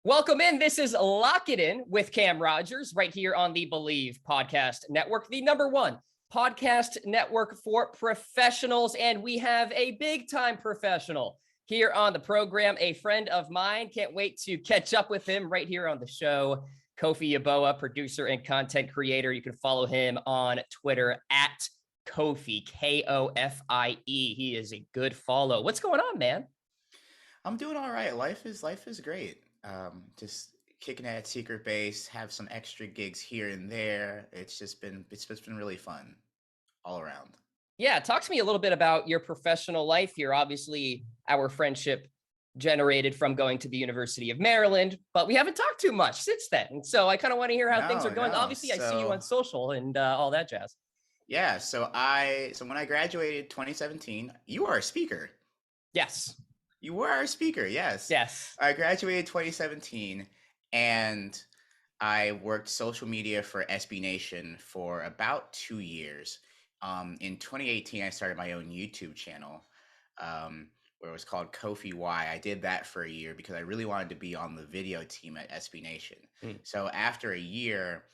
Welcome in. This is Lock It In with Cam Rogers right here on the Believe Podcast Network, the #1 podcast network for professionals. And we have a big time professional here on the program, a friend of mine. Can't wait to catch up with him right here on the show. Kofie Yeboah, producer and content creator. You can follow him on Twitter at Kofie, Kofie. He is a good follow. What's going on, man? I'm doing all right. Life is great. Just kicking at Secret Base, have some extra gigs here and there. It's just been really fun all around. Yeah, talk to me a little bit about your professional life here. Obviously, our friendship generated from going to the University of Maryland, but we haven't talked too much since then. And so I kind of want to hear how things are No, going. no. Obviously, I see you on social and all that jazz. Yeah, so when I graduated 2017, you are a speaker. Yes. You were a speaker, yes. Yes. I graduated 2017 and I worked social media for SB Nation for about 2 years. In 2018, I started my own YouTube channel, where it was called Kofie Y. I did that for a year because I really wanted to be on the video team at SB Nation. Mm. So after a year,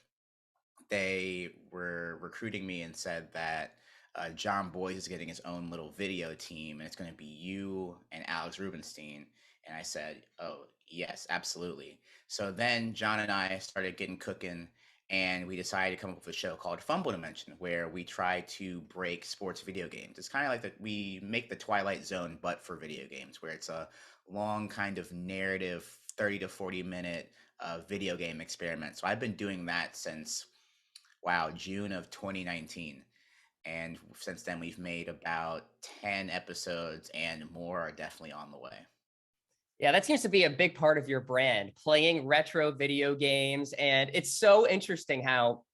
they were recruiting me and said that John Boyce is getting his own little video team, and it's going to be you and Alex Rubenstein. And I said, "Oh, yes, absolutely." So then John and I started getting cooking, and we decided to come up with a show called Fumble Dimension, where we try to break sports video games. It's kind of like that we make the Twilight Zone, but for video games, where it's a long kind of narrative, 30 to 40 minute video game experiment. So I've been doing that since June of 2019. And since then, we've made about 10 episodes, and more are definitely on the way. Yeah, that seems to be a big part of your brand, playing retro video games. And it's so interesting how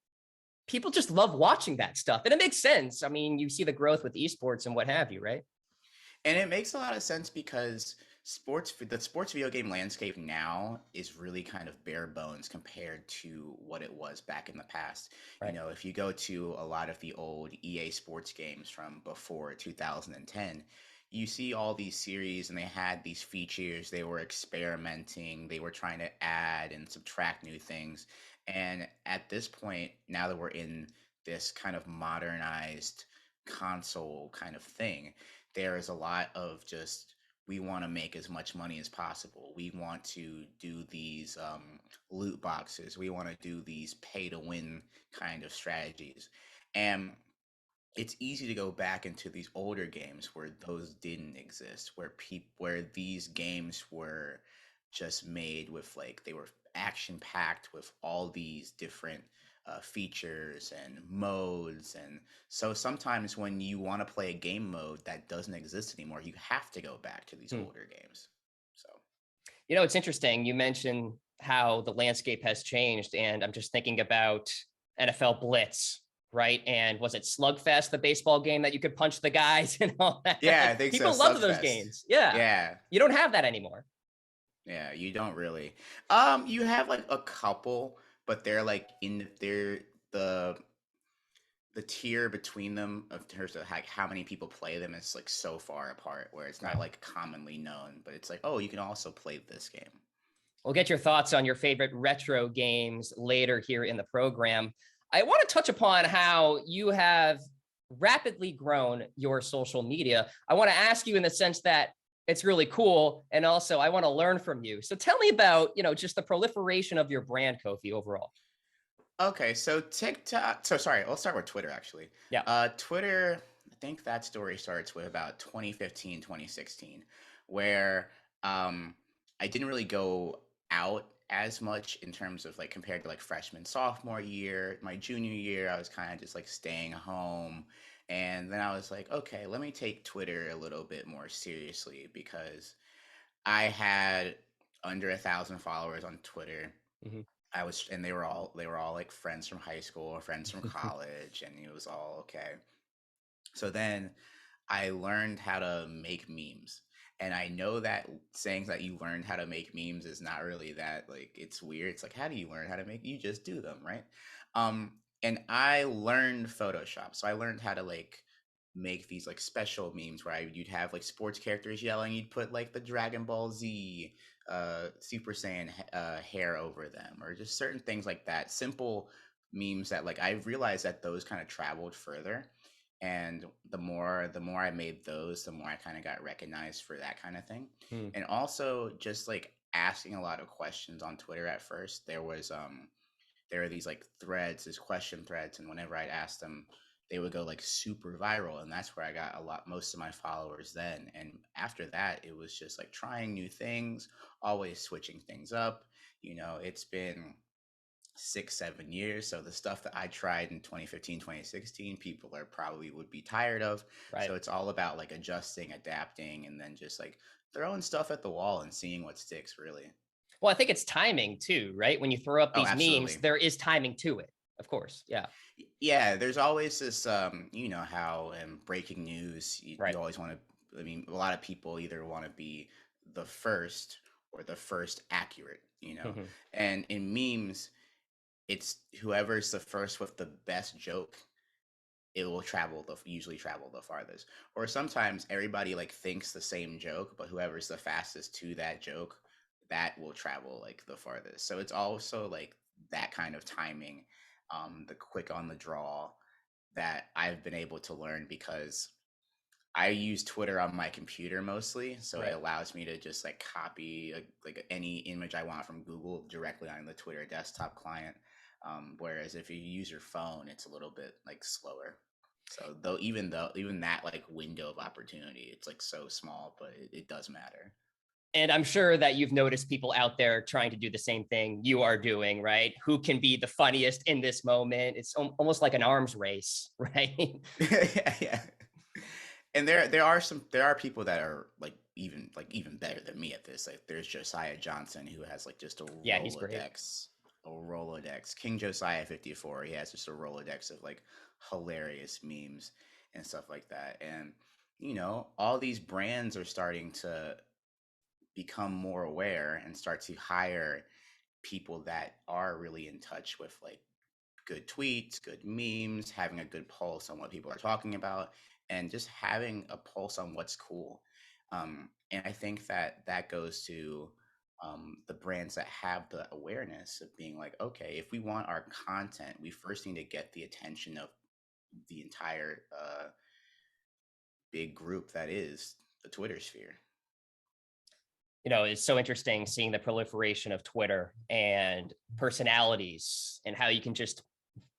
people just love watching that stuff. And it makes sense. I mean, you see the growth with esports and what have you, right? And it makes a lot of sense because the sports video game landscape now is really kind of bare bones compared to what it was back in the past. Right. If you go to a lot of the old EA sports games from before 2010, you see all these series and they had these features, they were experimenting, they were trying to add and subtract new things. And at this point, now that we're in this kind of modernized console kind of thing, there is a lot of just we want to make as much money as possible. We want to do these loot boxes. We want to do these pay to win kind of strategies. And it's easy to go back into these older games where those didn't exist, where these games were just made with like they were action packed with all these different features and modes. And so sometimes when you want to play a game mode that doesn't exist anymore, you have to go back to these older games. So It's interesting. You mentioned how the landscape has changed, and I'm just thinking about NFL Blitz, right? And was it Slugfest, the baseball game that you could punch the guys and all that? yeah, I Like, think so. people loved those Slugfest. games. Yeah. Yeah. You don't have that anymore. Yeah, you don't really. You have like a couple, but they're the tier between them of terms of like how many people play them is like so far apart where it's not Right. like commonly known, but it's like, oh, you can also play this game. We'll get your thoughts on your favorite retro games later here in the program. I want to touch upon how you have rapidly grown your social media. I want to ask you in the sense that it's really cool. And also I want to learn from you. So tell me about, just the proliferation of your brand, Kofie, overall. Okay, so TikTok. So sorry, let's start with Twitter actually. Yeah. Twitter, I think that story starts with about 2015, 2016, where I didn't really go out as much in terms of like compared to like freshman, sophomore year. My junior year, I was kind of just like staying home. And then I was like, okay, let me take Twitter a little bit more seriously because I had under 1,000 followers on Twitter. Mhm. And they were all like friends from high school or friends from college, and it was all okay. So then I learned how to make memes. And I know that saying that you learned how to make memes is not really that like it's weird. It's like how do you learn how to make you just do them, right? And I learned Photoshop. So I learned how to like make these like special memes where you'd have like sports characters yelling, you'd put like the Dragon Ball Z Super Saiyan hair over them, or just certain things like that. Simple memes that like I realized that those kind of traveled further, and the more I made those, the more I kind of got recognized for that kind of thing. Hmm. And also just like asking a lot of questions on Twitter at first. There are these like threads, these question threads, and whenever I'd ask them, they would go like super viral, and that's where I got most of my followers then. And after that, it was just like trying new things, always switching things up. It's been 6 7 years, so the stuff that I tried in 2015 2016, people are probably would be tired of. Right. So it's all about like adjusting, adapting, and then just like throwing stuff at the wall and seeing what sticks, really. Well, I think it's timing too, right? When you throw up Oh, these memes, absolutely. there is timing to it, of course. Yeah. Yeah, there's always this, you know, how in breaking news, Right. you always want to, I mean, a lot of people either want to be the first or the first accurate. Mhm. And in memes, it's whoever's the first with the best joke, it will usually travel the farthest. Or sometimes everybody like thinks the same joke, but whoever's the fastest to that joke, that will travel like the farthest. So it's also like that kind of timing, the quick on the draw that I've been able to learn because I use Twitter on my computer mostly, so it Right. allows me to just like copy like any image I want from Google directly on the Twitter desktop client. Whereas if you use your phone, it's a little bit like slower. So even that like window of opportunity, it's like so small, but it does matter. And I'm sure that you've noticed people out there trying to do the same thing you are doing, right? Who can be the funniest in this moment? It's almost like an arms race, right? Yeah, yeah. And there are people that are like even better than me at this. Like there's Josiah Johnson who has like just a Yeah, he's great. Rolodex. King Josiah 54. He has just a Rolodex of like hilarious memes and stuff like that. And all these brands are starting to become more aware and start to hire people that are really in touch with like good tweets, good memes, having a good pulse on what people are talking about, and just having a pulse on what's cool. And I think that that goes to the brands that have the awareness of being like, okay, if we want our content, we first need to get the attention of the entire big group that is the Twitter sphere. It's so interesting seeing the proliferation of Twitter and personalities and how you can just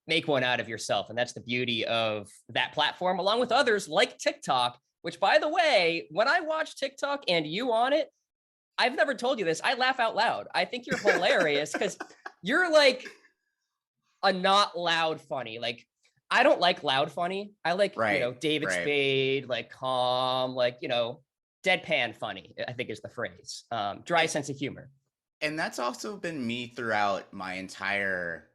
make one out of yourself. And that's the beauty of that platform, along with others like TikTok, which, by the way, when I watch TikTok and you on it, I've never told you this. I laugh out loud. I think you're hilarious because you're like a not loud funny. Like, I don't like loud funny. I like, Right, David right. Spade, like calm, like, deadpan funny, I think is the phrase. Dry And, sense of humor. and that's also been me throughout my entire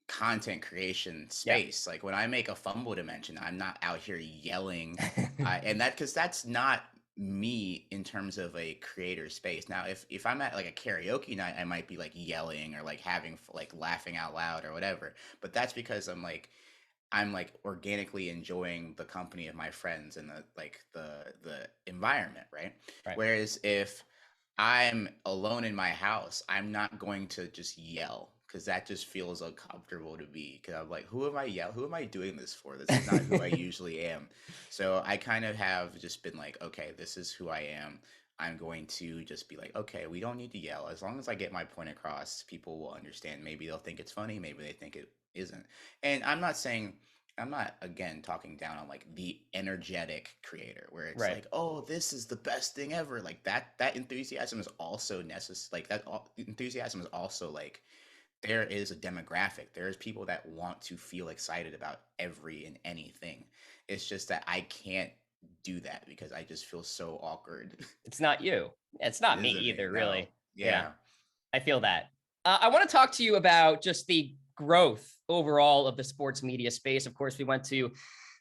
content creation Yeah. space. Like when I make a fumble dimension, I'm not out here yelling, and that because that's not me in terms of a creator space. Now, if I'm at like a karaoke night, I might be like yelling or like having like laughing out loud or whatever. But that's because I'm like organically enjoying the company of my friends and the environment, right? Right. Whereas if I'm alone in my house, I'm not going to just yell because that just feels uncomfortable to me. Because I'm like, who am I yell? Who am I doing this for? This is not who I usually am. So I kind of have just been like, okay, this is who I am. I'm going to just be like, okay, we don't need to yell. As long as I get my point across, people will understand. Maybe they'll think it's funny. Maybe they think it isn't. And I'm not again talking down on like the energetic creator where it's Right. like, oh, this is the best thing ever. Like that enthusiasm is also necessary. Like enthusiasm is also like there is a demographic. There's people that want to feel excited about every and anything. It's just that I can't do that because I just feel so awkward. It's not you. It's It not me isn't me. either, No. really. Yeah. Yeah. I feel that. I want to talk to you about just the growth overall of the sports media space. Of course, we went to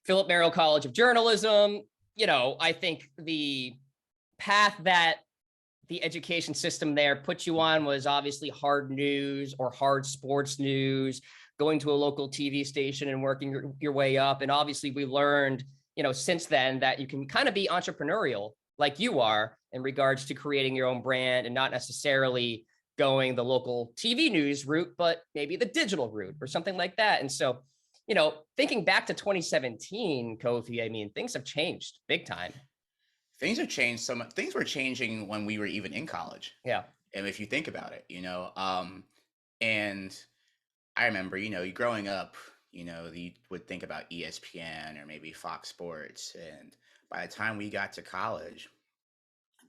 Philip Merrill College of Journalism. I think the path that the education system there put you on was obviously hard news or hard sports news, going to a local TV station and working your way up. And obviously we learned, since then that you can kind of be entrepreneurial like you are in regards to creating your own brand and not necessarily going the local TV news route, but maybe the digital route or something like that. And so, thinking back to 2017, Kofie, I mean, things have changed big time. Things have changed so much. Things were changing when we were even in college. Yeah. And if you think about it, and I remember, you growing up, you would think about ESPN or maybe Fox Sports. And by the time we got to college,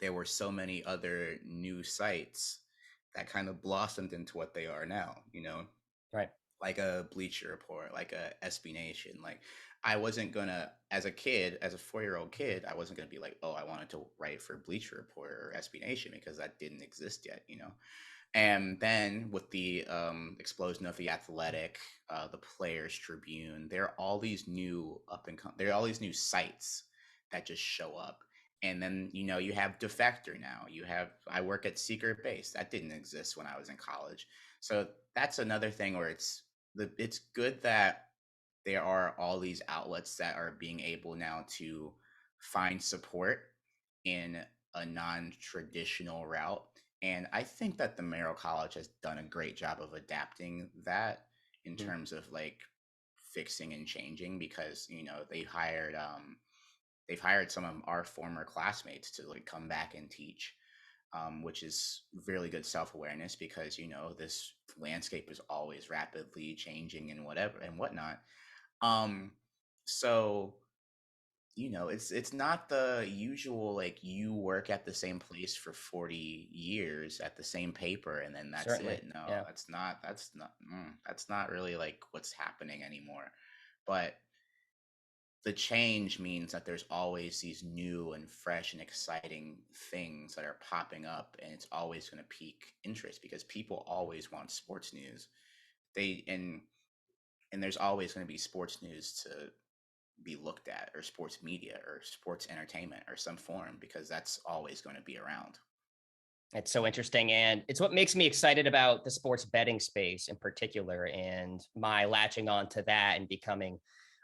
there were so many other new sites that kind of blossomed into what they are now, Right. like a Bleacher Report, like a SB Nation. Like, I wasn't gonna, as a kid, as a 4-year-old kid, I wasn't gonna be like, oh, I wanted to write for Bleacher Report or SB Nation because that didn't exist yet. And then with the explosion of the Athletic, the Players Tribune, there are all these new there are all these new sites that just show up. And then you have Defector now. I work at Secret Base. That didn't exist when I was in college. So that's another thing where it's good that there are all these outlets that are being able now to find support in a non-traditional route. And I think that the Merrill College has done a great job of adapting that in terms of like fixing and changing, because they've hired some of our former classmates to like come back and teach, which is really good self-awareness, because this landscape is always rapidly changing and whatever and whatnot. So it's not the usual like you work at the same place for 40 years at the same paper and then that's Certainly. it. No, Yeah. that's not really like what's happening anymore. But the change means that there's always these new and fresh and exciting things that are popping up, and it's always going to pique interest because people always want sports news. They and there's always going to be sports news to be looked at, or sports media or sports entertainment or some form, because that's always going to be around. It's so interesting. And it's what makes me excited about the sports betting space in particular, and my latching on to that and becoming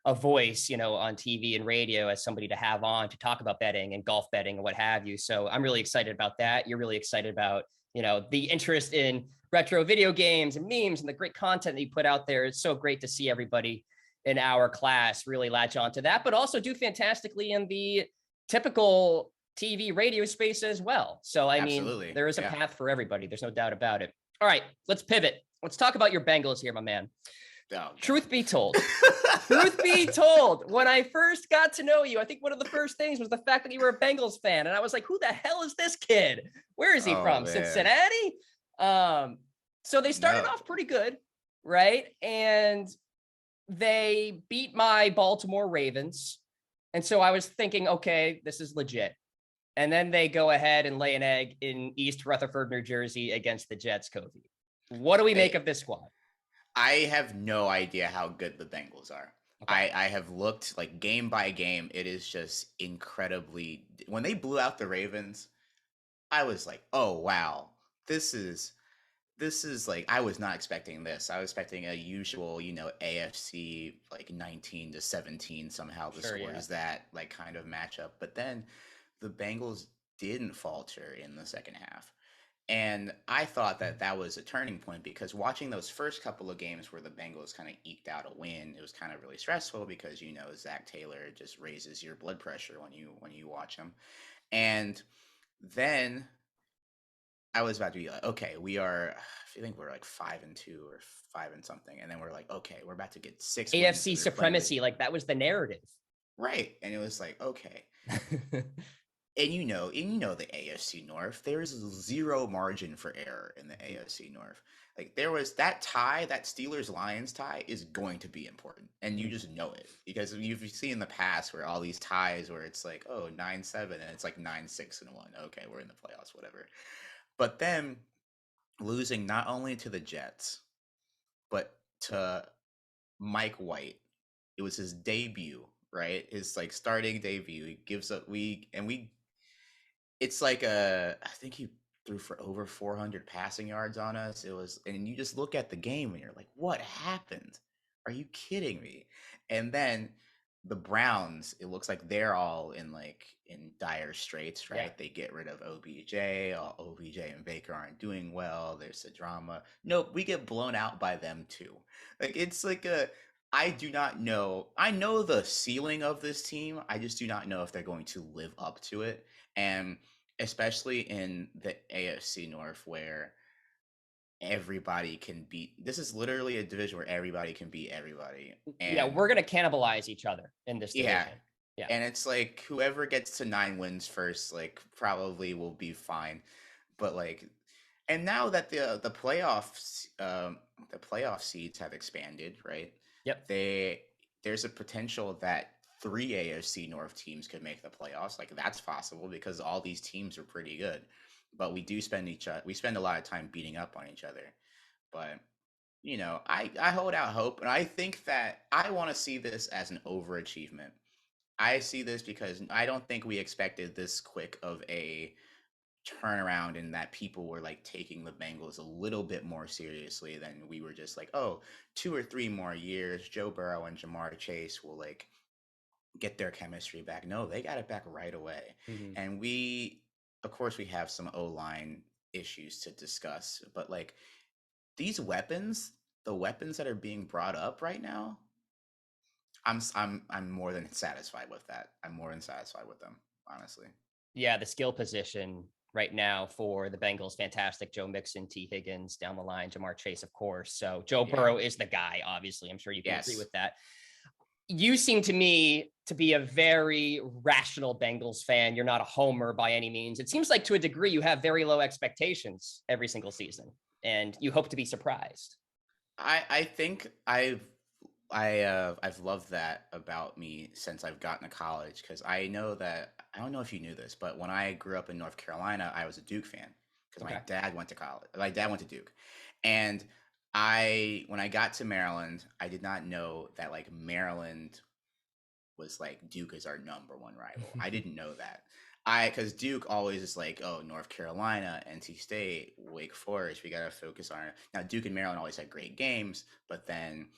a voice, on TV and radio as somebody to have on to talk about betting and golf betting and what have you. So I'm really excited about that. You're really excited about, the interest in retro video games and memes and the great content that you put out there. It's so great to see everybody in our class really latch on to that, but also do fantastically in the typical TV radio space as well. So, I mean, Absolutely. there is a Yeah. path for everybody. There's no doubt about it. All right, let's pivot. Let's talk about your Bengals here, my man. Oh, Truth be told, truth be told, when I first got to know you, I think one of the first things was the fact that you were a Bengals fan. And I was like, who the hell is this kid? Where is he Oh, from? man. Cincinnati? So they started No. off pretty good, right? And they beat my Baltimore Ravens. And so I was thinking, okay, this is legit. And then they go ahead and lay an egg in East Rutherford, New Jersey against the Jets, Kofie. What do we make of this squad? I have no idea how good the Bengals are. Okay. I have looked like game by game. It is just incredibly. When they blew out the Ravens, I was like, oh wow, this is like, I was not expecting this. I was expecting a usual, AFC like 19-17 somehow the Sure, score yeah. is that like kind of matchup. But then the Bengals didn't falter in the second half. And I thought that that was a turning point, because watching those first couple of games where the Bengals kind of eked out a win, it was kind of really stressful because Zach Taylor just raises your blood pressure when you watch him. And then I was about to be like, okay, I think we're like 5-2 or 5 and something, and then we're like, okay, we're about to get 6 wins. AFC supremacy, like that was the narrative. Right, and it was like, okay. And the AFC North, there's zero margin for error in the AFC North. Like, there was that tie, that Steelers-Lions tie is going to be important. And you just know it, because you've seen in the past where all these ties where it's like, oh, 9-7, and it's like 9-6-1. Okay, we're in the playoffs, whatever. But then losing not only to the Jets, but to Mike White. It was his debut, right? His like starting debut. He gives up it's like I think he threw for over 400 passing yards on us. And you just look at the game and you're like, what happened? Are you kidding me? And then the Browns, it looks like they're all in dire straits, Yeah. right? They get rid of OBJ. OBJ and Baker aren't doing well. There's a drama. Nope, we get blown out by them too. Like it's like a I do not know. I know the ceiling of this team. I just do not know if they're going to live up to it. And especially in the AFC North where everybody can beat, this is literally a division where everybody can beat everybody. Yeah, And we're going to cannibalize each other in this yeah. division. Yeah. And it's like whoever gets to 9 wins first, like probably will be fine. But like, and now that the playoff seeds have expanded, right? Yep. There's a potential that three AFC North teams could make the playoffs. Like that's possible because all these teams are pretty good. But we spend a lot of time beating up on each other. But I hold out hope, and I think that I want to see this as an overachievement. I see this because I don't think we expected this quick of a turnaround in that people were like taking the Bengals a little bit more seriously than we were just like, oh, 2 or 3 more years, Joe Burrow and Jamar Chase will like get their chemistry back. No, they got it back right away. Mm-hmm. And of course, we have some O line issues to discuss, but like these weapons, the weapons that are being brought up right now, I'm more than satisfied with that. I'm more than satisfied with them, honestly. Yeah, the skill position right now for the Bengals, fantastic. Joe Mixon, T. Higgins down the line, Jamar Chase, of course. So Joe Yeah. Burrow is the guy, obviously. I'm sure you can agree Yes. with that. You seem to me to be a very rational Bengals fan. You're not a homer by any means. It seems like to a degree you have very low expectations every single season, and you hope to be surprised. I think I've loved that about me since I've gotten to college because I know that I don't know if you knew this, but when I grew up in North Carolina, I was a Duke fan because my Okay. dad went to college. My dad went to Duke, and when I got to Maryland, I did not know that like Maryland was like Duke is our number one rival. I didn't know that. Because Duke always is like, oh, North Carolina, NC State, Wake Forest, we got to focus on it. Now, Duke and Maryland always had great games, but then,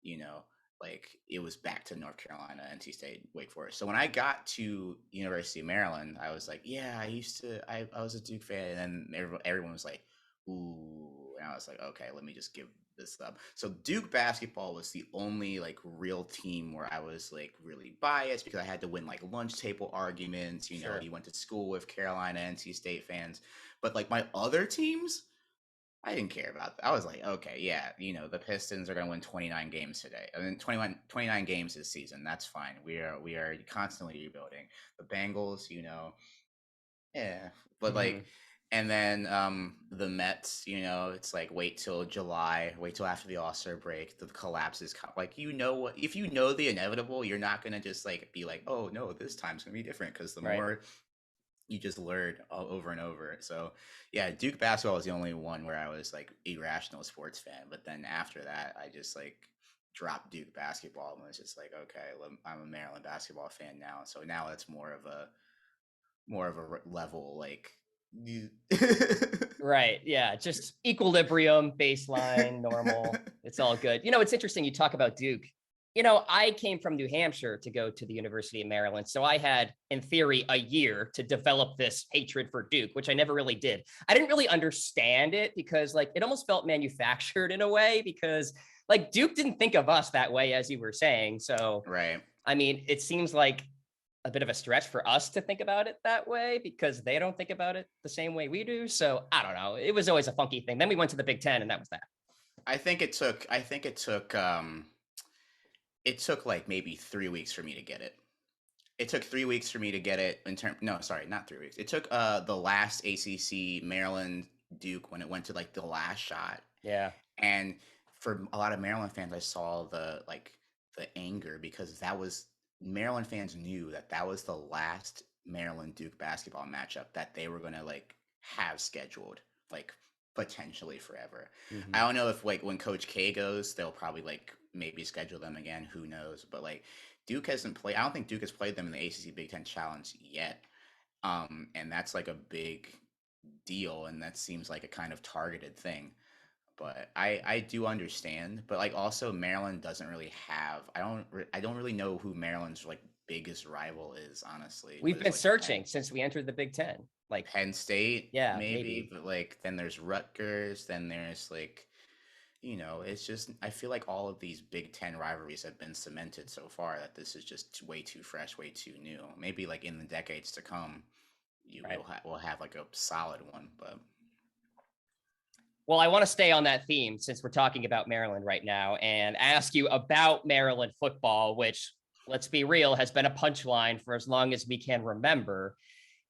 you know, like it was back to North Carolina, NC State, Wake Forest. So when I got to University of Maryland, I was like, yeah, I was a Duke fan. And then everyone was like, ooh. And I was like, okay, let me just give this up. So Duke basketball was the only like real team where I was like really biased because I had to win like lunch table arguments. Sure. He went to school with Carolina, NC State fans. But like my other teams, I didn't care about that. I was like, okay, yeah, the Pistons are going to win 29 games today. I mean, 29 games this season. That's fine. We are constantly rebuilding. The Bengals, yeah. But Mm-hmm. like, and then the Mets, it's like wait till July, wait till after the All-Star break, the collapses come. Like, what, if you know the inevitable, you're not going to just like be like, oh no, this time's going to be different because the Right. more you just learn all over and over. So yeah, Duke basketball was the only one where I was like irrational sports fan. But then after that, I just like dropped Duke basketball and was just like, okay, I'm a Maryland basketball fan now. So now it's more of a level like. Right. Yeah. Just equilibrium, baseline, normal. It's all good. It's interesting. You talk about Duke. I came from New Hampshire to go to the University of Maryland. So I had, in theory, a year to develop this hatred for Duke, which I never really did. I didn't really understand it because, like, it almost felt manufactured in a way because, like, Duke didn't think of us that way, as you were saying. So, right. I mean, it seems like a bit of a stretch for us to think about it that way because they don't think about it the same way we do. So I don't know. It was always a funky thing. Then we went to the Big Ten and that was that. It took like maybe 3 weeks for me to get it. It took 3 weeks for me to get it no, sorry, not 3 weeks. It took the last ACC Maryland Duke when it went to like the last shot. Yeah. And for a lot of Maryland fans, I saw the anger because Maryland fans knew that was the last Maryland Duke basketball matchup that they were going to like have scheduled like potentially forever. Mm-hmm. I don't know if like when Coach K goes, they'll probably like maybe schedule them again. Who knows? But like Duke hasn't played. I don't think Duke has played them in the ACC Big Ten Challenge yet. And that's like a big deal, and that seems like a kind of targeted thing. But I do understand. But like also Maryland doesn't really have. I don't really know who Maryland's like biggest rival is, honestly. We've But it's been like searching since we entered the Big Ten. Like, Penn State yeah, maybe, maybe. but like then there's Rutgers, then there's like it's just I feel like all of these Big Ten rivalries have been cemented so far that this is just way too fresh, way too new. Maybe like in the decades to come, you Right. will have like a solid one, but Well, I want to stay on that theme since we're talking about Maryland right now and ask you about Maryland football, which, let's be real, has been a punchline for as long as we can remember.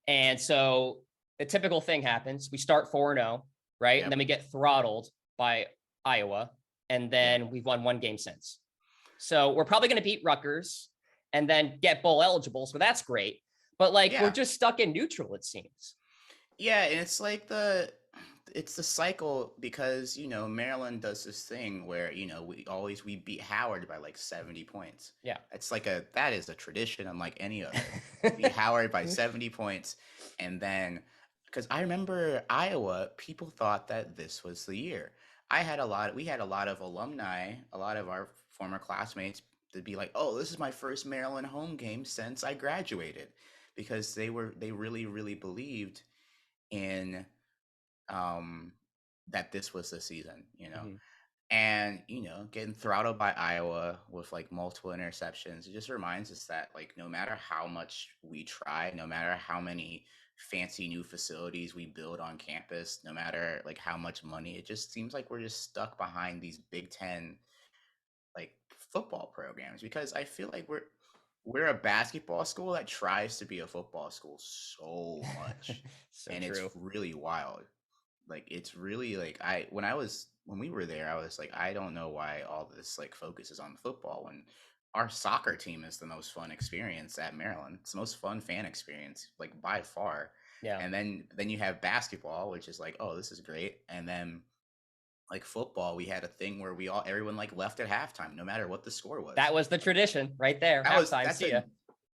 And so the typical thing happens. We start 4-0, right? And yep, then we get throttled by Iowa. And yep, then we've won one game since. So we're probably going to beat Rutgers and then get bowl eligible. So that's great. But like, we're yeah. just stuck in neutral, it seems. Yeah, and it's the cycle because Maryland does this thing where we beat Howard by like 70 points. Yeah. It's like that is a tradition unlike any other. Beat Howard by 70 points, and then because I remember Iowa, people thought that this was the year. We had a lot of alumni, a lot of our former classmates to be like, "Oh, this is my first Maryland home game since I graduated," because they really really believed in um that this was the season, Mhm. and getting throttled by Iowa with like multiple interceptions, it just reminds us that like no matter how much we try, no matter how many fancy new facilities we build on campus, no matter like how much money, it just seems like we're just stuck behind these Big Ten like football programs because I feel like we're a basketball school that tries to be a football school so much, So and it's true. really wild. Like it's really like when we were there, I was like, I don't know why all this like focuses on football when our soccer team is the most fun experience at Maryland. It's the most fun fan experience, like by far. Yeah. And then you have basketball, which is like, oh, this is great. And then like football, we had a thing where everyone like left at halftime, no matter what the score was. That was the tradition right there. Halftime. See ya.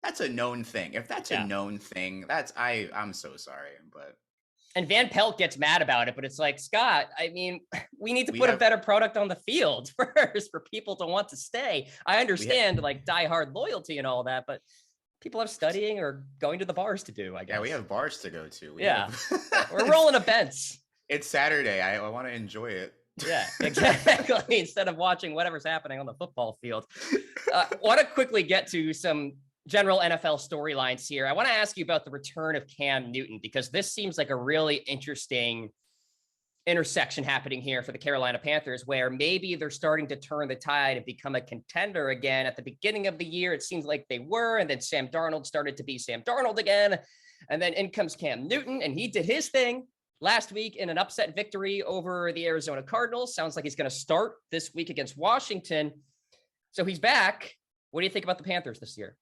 That's a known thing. If that's a Yeah. known thing, I'm so sorry, but And Van Pelt gets mad about it, but it's like, Scott, I mean, we need to we put a have better product on the field first for people to want to stay. I we have understand like diehard loyalty and all that, but people have studying or going to the bars to do, I yeah, we guess. have bars to go to. We Yeah. have We're rolling events. it's Saturday. I want to enjoy it. Yeah, exactly. Instead of watching whatever's happening on the football field. Want to quickly get to some general NFL storylines here. I want to ask you about the return of Cam Newton, because this seems like a really interesting intersection happening here for the Carolina Panthers, where maybe they're starting to turn the tide and become a contender again. At the beginning of the year, it seems like they were, and then Sam Darnold started to be Sam Darnold again. And then in comes Cam Newton, and he did his thing last week in an upset victory over the Arizona Cardinals. Sounds like he's going to start this week against Washington. So he's back. What do you think about the Panthers this year?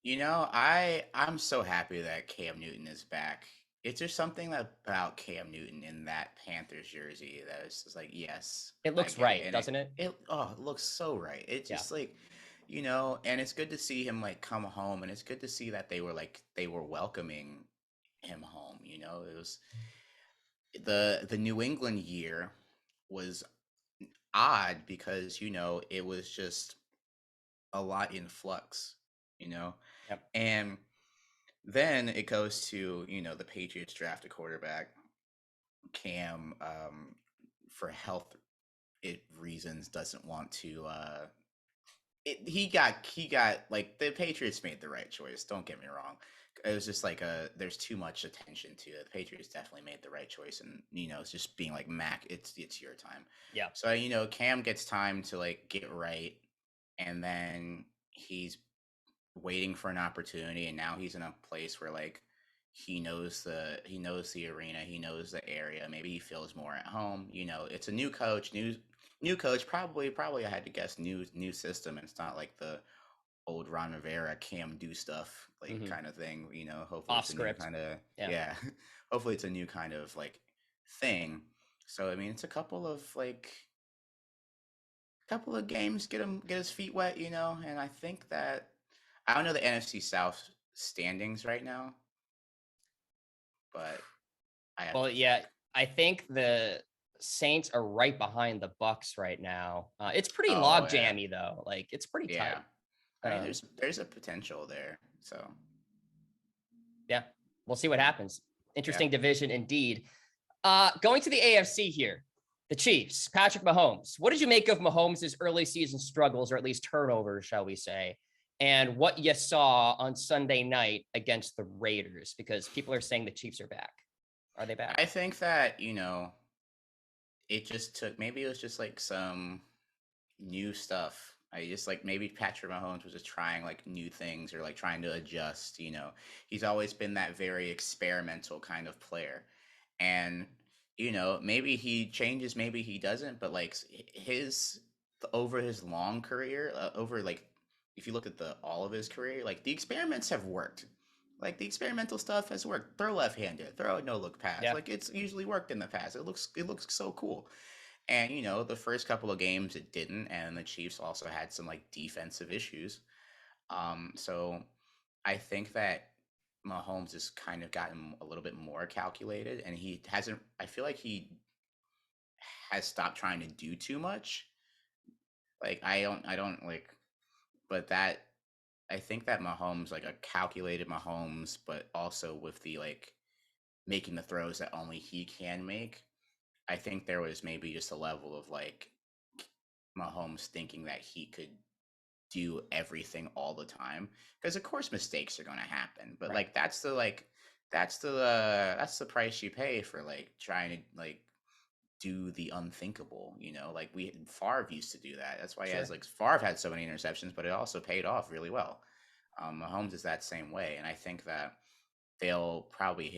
I'm so happy that Cam Newton is back. It's just something about Cam Newton in that Panthers jersey that is just like, yes, It I looks get it. right, And doesn't it? it looks so right. It's Yeah. just like, and it's good to see him like come home, and it's good to see that they were welcoming him home. It was the New England year was odd because it was just a lot in flux, you know, Yep. and then it goes to the Patriots draft a quarterback, Cam, for health reasons doesn't want to. He got like the Patriots made the right choice. Don't get me wrong. It was just like there's too much attention to it. The Patriots definitely made the right choice, and it's just being like Mac, it's your time. Yeah. So Cam gets time to like get right, and then he's waiting for an opportunity, and now he's in a place where like he knows the arena, he knows the area. Maybe he feels more at home. It's a new coach, new coach. Probably I had to guess new system. And it's not like the old Ron Rivera Cam do stuff like kind of thing. Hopefully Off it's a new script. kind of Yeah. yeah. Hopefully it's a new kind of like thing. So I mean, it's a couple of games, get his feet wet, and I think that I don't know the NFC South standings right now, but I have Well, to yeah, check. I think the Saints are right behind the Bucks right now. It's pretty Oh log yeah, jammy though. Like it's pretty yeah. tight. I mean, Um, there's a potential there. So yeah, we'll see what happens. yeah. Interesting division indeed. Going to the AFC here, the Chiefs, Patrick Mahomes. What did you make of Mahomes' early season struggles, or at least turnovers, shall we say, and what you saw on Sunday night against the Raiders? Because people are saying the Chiefs are back. Are they back? I think that it just took, maybe it was just like some new stuff. I just like, maybe Patrick Mahomes was just trying like new things or like trying to adjust. He's always been that very experimental kind of player, and maybe he changes, maybe he doesn't. But like his over his long career, over like if you look at the all of his career, like the experiments have worked. Like the experimental stuff has worked. Throw left-handed, throw a no look pass. Yeah, Like it's usually worked in the past. It looks so cool. And the first couple of games it didn't, and the Chiefs also had some like defensive issues. So I think that Mahomes has kind of gotten a little bit more calculated, and he hasn't. I feel like he has stopped trying to do too much. Like I don't like, but that I think that Mahomes, like a calculated Mahomes, but also with the like making the throws that only he can make. I think there was maybe just a level of like Mahomes thinking that he could do everything all the time, because of course mistakes are going to happen, but right. like that's the price you pay for like trying to like do the unthinkable. Like we Favre used to do that. That's why he has Sure. like Favre had so many interceptions, but it also paid off really well. Mahomes is that same way, and I think that they'll probably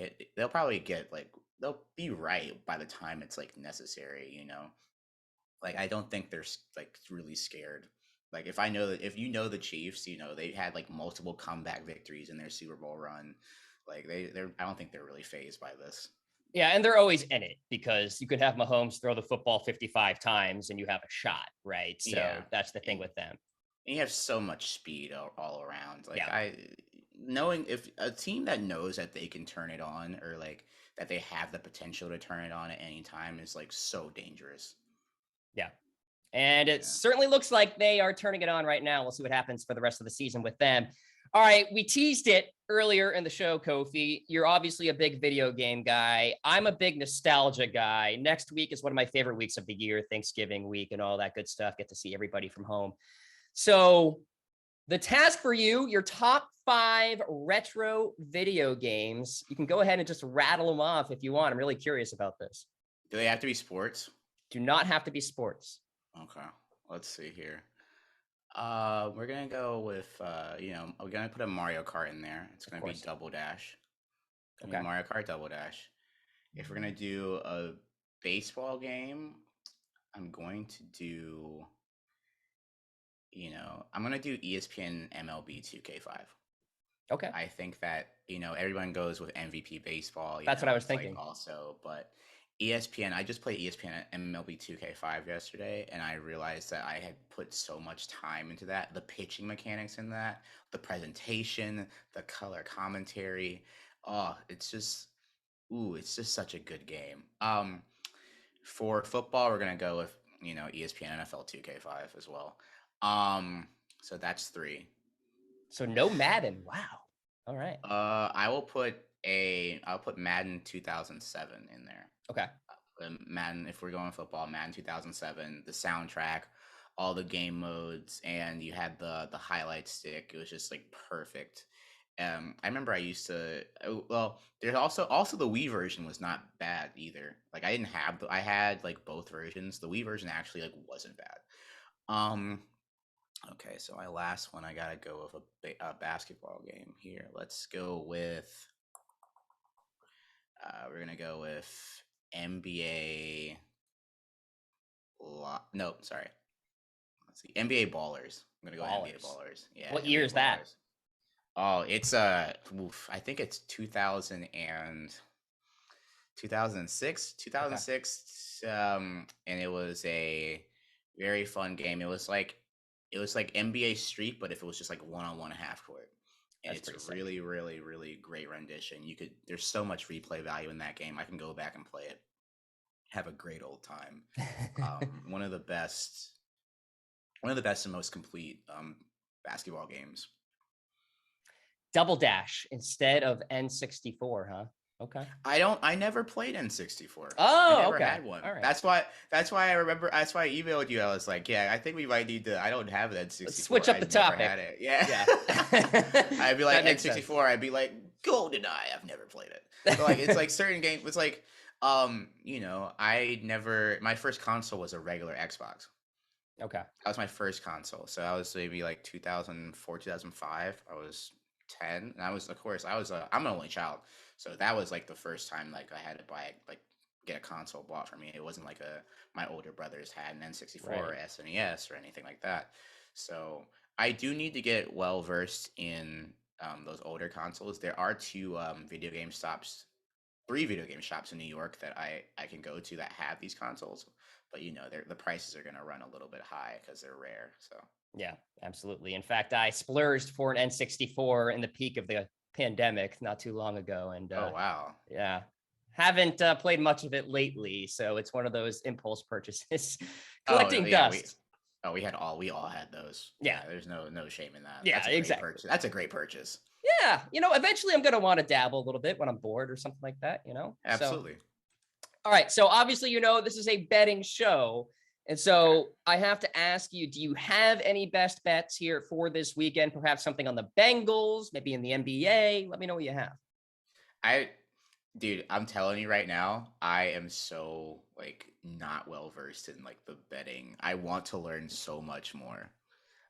get like they'll be right by the time it's like necessary. Like I don't think they're like really scared. Like if the Chiefs, they had like multiple comeback victories in their Super Bowl run. Like they're I don't think they're really phased by this. Yeah, and they're always in it because you could have Mahomes throw the football 55 times and you have a shot, right? Yeah, So that's the thing and with them. you have so much speed all around. Like Yeah, I knowing if a team that knows that they can turn it on, or like that they have the potential to turn it on at any time, is like so dangerous. yeah. And it Yeah. certainly looks like they are turning it on right now. We'll see what happens for the rest of the season with them. All right, we teased it earlier in the show, Kofie. You're obviously a big video game guy. I'm a big nostalgia guy. Next week is one of my favorite weeks of the year, Thanksgiving week and all that good stuff. Get to see everybody from home. So the task for you, your top 5 retro video games. You can go ahead and just rattle them off if you want. I'm really curious about this. Do they have to be sports? Do not have to be sports. Okay. Let's see here. We're gonna go with we're gonna put a Mario Kart in there. It's Of gonna be course. Double Dash. Gonna be Okay. Mario Kart Double Dash. If we're gonna do a baseball game, I'm going to do I'm gonna do ESPN MLB 2K5. Okay. I think that everyone goes with MVP baseball. That's what I was It's like thinking. also, but ESPN. I just played ESPN MLB 2K5 yesterday, and I realized that I had put so much time into that. The pitching mechanics in that, the presentation, the color commentary. Oh, it's just such a good game. For football, we're gonna go with ESPN NFL 2K5 as well. So that's 3. So no Madden. Wow. All right. I'll put Madden 2007 in there. Okay. Madden, if we're going football, Madden 2007, the soundtrack, all the game modes, and you had the highlight stick. It was just like perfect. I remember I used to. Well, there's also the Wii version was not bad either. Like I had like both versions. The Wii version actually like wasn't bad. Um, Okay, so my last one, I gotta go with a basketball game here. Let's go with. We're gonna go with NBA. No, sorry. Let's see. NBA Ballers. I'm gonna go NBA Ballers. Ballers. Yeah, What year NBA is that? Ballers. Oh, it's I think it's 2006, Okay. 2006, and it was a very fun game. It was like NBA Street, but if it was just like one-on-one half court. And That's it's pretty sick. really, really, really great rendition. There's so much replay value in that game. I can go back and play it have a great old time. One of the best, and most complete basketball games. Double Dash instead of N64, huh? Okay. I never played N64. I Oh, never okay. had one. All right. That's why I remember, that's why I emailed you. I was like, yeah, I think we might need to, I don't have an Let's N64. switch up I the never topic. had it. Yeah. Yeah. I'd be like That makes sense. N64, I'd be like, GoldenEye, I've never played it. But like it's like certain games, it's like I never, my first console was a regular Xbox. Okay. That was my first console. So I was maybe like 2004, 2005. I was 10, and I was, of course, I'm an only child. So that was like the first time like I had to get a console bought for me. It wasn't like my older brothers had an N64 Right. or SNES or anything like that. So I do need to get well versed in those older consoles. There are three video game shops in New York that I can go to that have these consoles, but the prices are going to run a little bit high because they're rare. So Yeah, absolutely. In fact, I splurged for an N64 in the peak of the pandemic not too long ago. And oh wow. yeah, haven't played much of it lately. So it's one of those impulse purchases. Oh Collecting yeah, dust. we all had those. Yeah. There's no shame in that. Yeah, That's a great exactly. purchase. That's a great purchase. Yeah, eventually I'm going to want to dabble a little bit when I'm bored or something like that, So, Absolutely. all right. So obviously, this is a betting show. And so I have to ask you, do you have any best bets here for this weekend? Perhaps something on the Bengals, maybe in the NBA? Let me know what you have. Dude, I'm telling you right now, I am so like not well versed in like the betting. I want to learn so much more.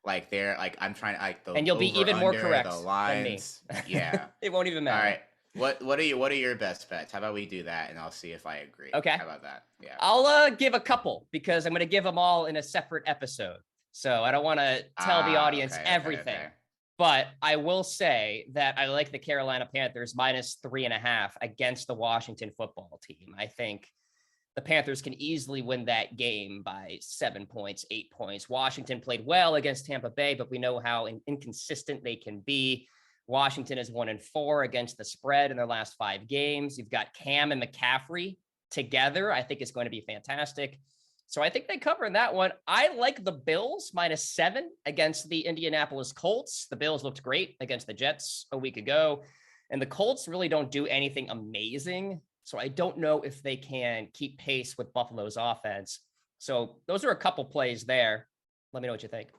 Like I'm trying to like the And you'll be over even more under the correct than me. lines. Yeah. It won't even All matter. right. What are your best bets? How about we do that and I'll see if I agree. Okay. How about that? Yeah. I'll give a couple because I'm going to give them all in a separate episode. So I don't want to tell the audience everything. Okay. But I will say that I like the Carolina Panthers -3.5 against the Washington football team. I think the Panthers can easily win that game by 7 points, 8 points. Washington played well against Tampa Bay, but we know how inconsistent they can be. Washington is 1-4 against the spread in their last 5 games. You've got Cam and McCaffrey together. I think it's going to be fantastic. So I think they cover in that one. I like the Bills -7 against the Indianapolis Colts. The Bills looked great against the Jets a week ago, and the Colts really don't do anything amazing. So I don't know if they can keep pace with Buffalo's offense. So those are a couple plays there. Let me know what you think.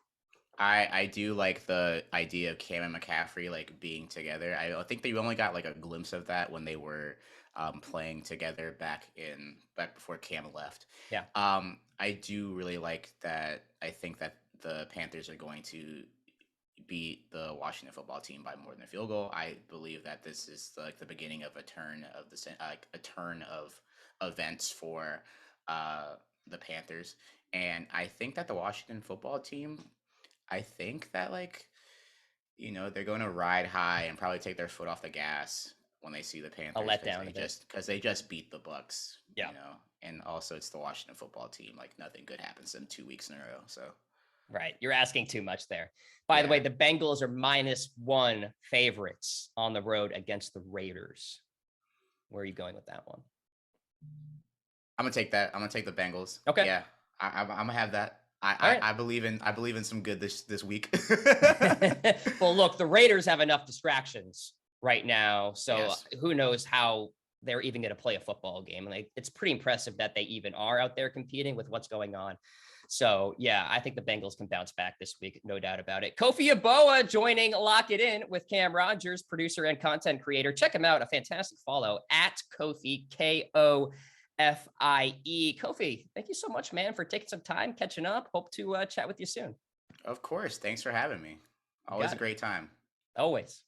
I do like the idea of Cam and McCaffrey like being together. I think they only got like a glimpse of that when they were playing together back before Cam left. Yeah. I do really like that. I think that the Panthers are going to beat the Washington football team by more than a field goal. I believe that this is like the beginning of a turn of events for the Panthers, and I think that the Washington football team, I think that they're going to ride high and probably take their foot off the gas when they see the Panthers. A letdown because they just beat the Bucks. Yeah. And also it's the Washington football team. Like nothing good happens to them 2 weeks in a row. So. Right. You're asking too much there. By the way, the Bengals are -1 favorites on the road against the Raiders. Where are you going with that one? I'm gonna take that. I'm gonna take the Bengals. Okay. Yeah. I'm gonna have that. I believe in some good this week. Well, look, the Raiders have enough distractions right now, so who knows how they're even going to play a football game. And it's pretty impressive that they even are out there competing with what's going on. So yeah, I think the Bengals can bounce back this week, no doubt about it. Kofie Yeboah joining Lock It In with Cam Rogers, producer and content creator. Check him out, a fantastic follow at Kofie, Kofie. Kofie, thank you so much, man, for taking some time, catching up. Hope to chat with you soon. Of course. Thanks for having me. Always a great time. Always.